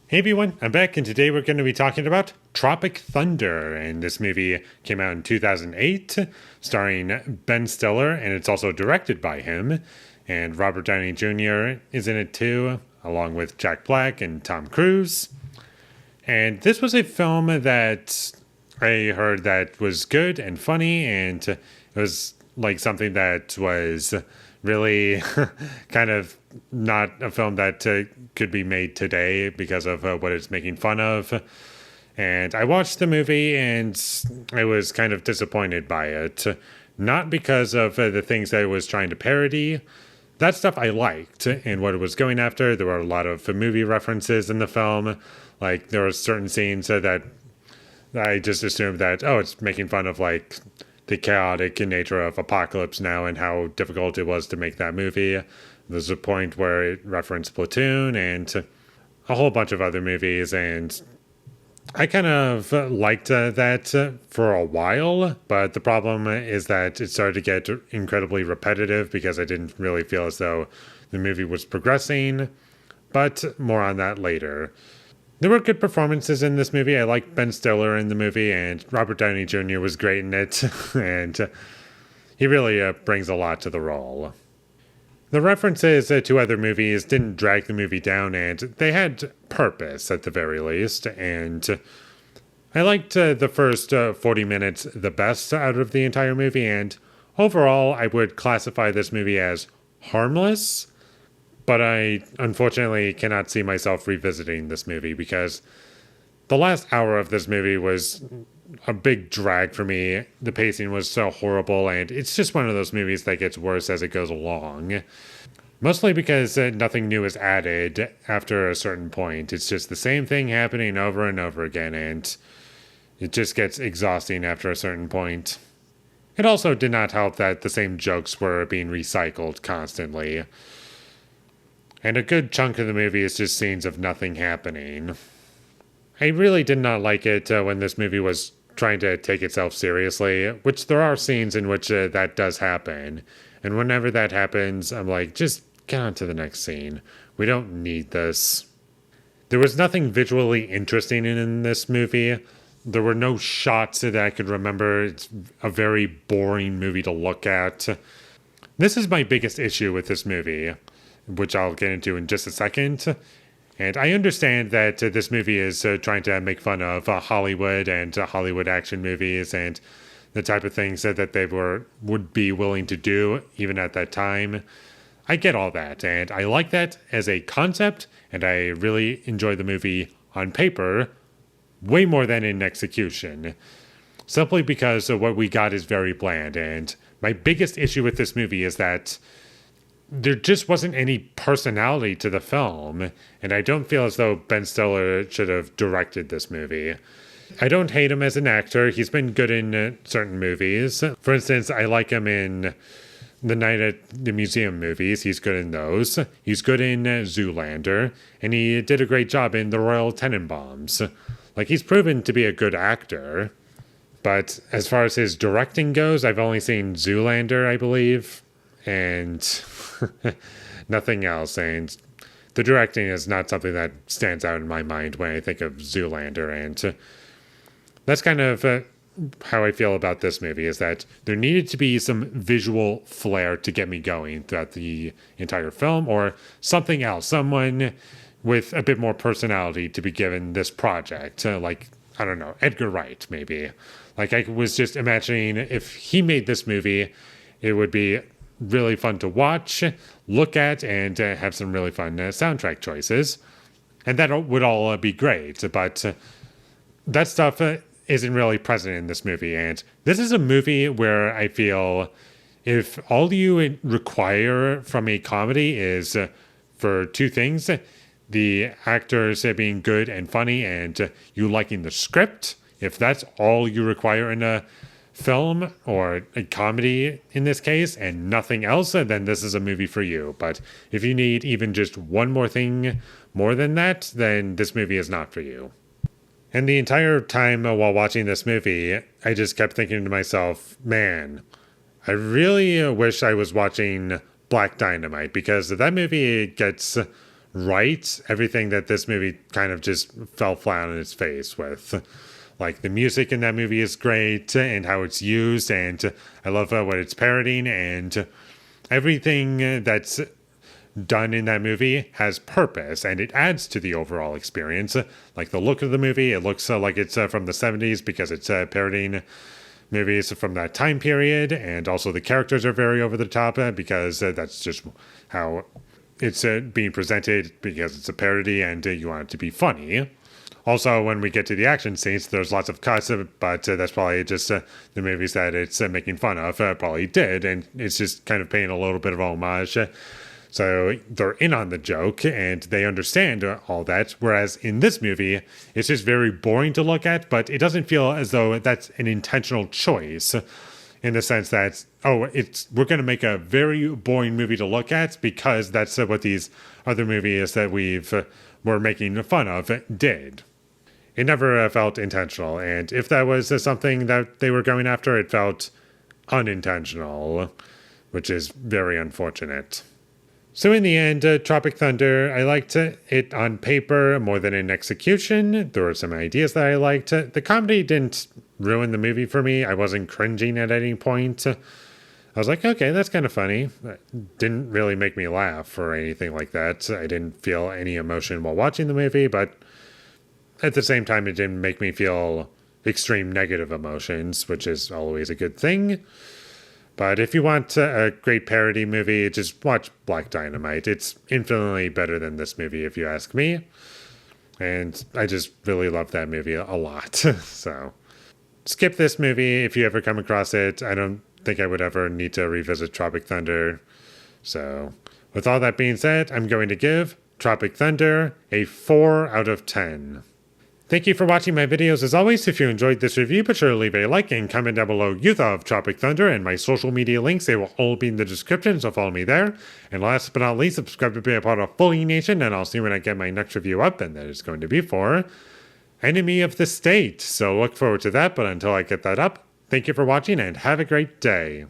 Hey everyone, I'm back, and today we're going to be talking about Tropic Thunder. And this movie came out in 2008, starring Ben Stiller, and it's also directed by him. And Robert Downey Jr. is in it too, along with Jack Black and Tom Cruise. And this was a film that I heard that was good and funny, and it was like something that was really kind of not a film that could be made today because of what it's making fun of. And I watched the movie and I was kind of disappointed by it. Not because of the things that it was trying to parody. That stuff I liked and what it was going after. There were a lot of movie references in the film. Like, there were certain scenes that I just assumed that, oh, it's making fun of, like, the chaotic nature of Apocalypse Now and how difficult it was to make that movie. There's a point where it referenced Platoon and a whole bunch of other movies, and I kind of liked that for a while, but the problem is that it started to get incredibly repetitive because I didn't really feel as though the movie was progressing, but more on that later. There were good performances in this movie. I liked Ben Stiller in the movie, and Robert Downey Jr. was great in it, and he really brings a lot to the role. The references to other movies didn't drag the movie down, and they had purpose at the very least, and I liked the first 40 minutes the best out of the entire movie, and overall I would classify this movie as harmless. But I unfortunately cannot see myself revisiting this movie because the last hour of this movie was a big drag for me. The pacing was so horrible, and it's just one of those movies that gets worse as it goes along. Mostly because nothing new is added after a certain point. It's just the same thing happening over and over again, and it just gets exhausting after a certain point. It also did not help that the same jokes were being recycled constantly. And a good chunk of the movie is just scenes of nothing happening. I really did not like it when this movie was trying to take itself seriously, which there are scenes in which that does happen. And whenever that happens, I'm like, just get on to the next scene. We don't need this. There was nothing visually interesting in this movie. There were no shots that I could remember. It's a very boring movie to look at. This is my biggest issue with this movie, which I'll get into in just a second. And I understand that this movie is trying to make fun of Hollywood and Hollywood action movies and the type of things that they would be willing to do even at that time. I get all that, and I like that as a concept, and I really enjoy the movie on paper way more than in execution. Simply because what we got is very bland, and my biggest issue with this movie is that there just wasn't any personality to the film, and I don't feel as though Ben Stiller should have directed this movie. I don't hate him as an actor. He's been good in certain movies. For instance, I like him in the Night at the Museum movies. He's good in those. He's good in Zoolander, and he did a great job in The Royal Tenenbaums. Like, he's proven to be a good actor. But as far as his directing goes, I've only seen Zoolander, I believe, and nothing else. And the directing is not something that stands out in my mind when I think of Zoolander. And that's kind of how I feel about this movie, is that there needed to be some visual flair to get me going throughout the entire film, or something else, someone with a bit more personality to be given this project. Like, I don't know, Edgar Wright, maybe. Like, I was just imagining if he made this movie, it would be really fun to watch, look at, and have some really fun soundtrack choices. And that would all be great, but that stuff isn't really present in this movie. And this is a movie where I feel if all you require from a comedy is for two things: the actors being good and funny, and you liking the script. If that's all you require in a film, or a comedy in this case, and nothing else, then this is a movie for you. But if you need even just one more thing more than that, then this movie is not for you. And the entire time while watching this movie, I just kept thinking to myself, man, I really wish I was watching Black Dynamite, because that movie gets right. Everything that this movie kind of just fell flat on its face with. Like, the music in that movie is great, and how it's used, and I love what it's parodying, and everything that's done in that movie has purpose, and it adds to the overall experience. Like, the look of the movie, it looks like it's from the 70s because it's parodying movies from that time period, and also the characters are very over the top because that's just how it's being presented, because it's a parody and you want it to be funny. Also, when we get to the action scenes, there's lots of cuts, but that's probably just the movies that it's making fun of probably did, and it's just kind of paying a little bit of homage. So they're in on the joke, and they understand all that, whereas in this movie, it's just very boring to look at, but it doesn't feel as though that's an intentional choice, in the sense that, we're going to make a very boring movie to look at because that's what these other movies that we're making fun of did. It never felt intentional, and if that was something that they were going after, it felt unintentional, which is very unfortunate. So in the end, Tropic Thunder, I liked it on paper more than in execution. There were some ideas that I liked. The comedy didn't ruin the movie for me. I wasn't cringing at any point. I was like, okay, that's kind of funny. It didn't really make me laugh or anything like that. I didn't feel any emotion while watching the movie, but at the same time, it didn't make me feel extreme negative emotions, which is always a good thing. But if you want a great parody movie, just watch Black Dynamite. It's infinitely better than this movie, if you ask me. And I just really love that movie a lot. So skip this movie if you ever come across it. I don't think I would ever need to revisit Tropic Thunder. So with all that being said, I'm going to give Tropic Thunder a 4 out of 10. Thank you for watching my videos as always. If you enjoyed this review, be sure to leave a like and comment down below your thought of Tropic Thunder and my social media links. They will all be in the description, so follow me there. And last but not least, subscribe to be a part of Foley Nation, and I'll see when I get my next review up, and that is going to be for Enemy of the State. So look forward to that, but until I get that up, thank you for watching and have a great day.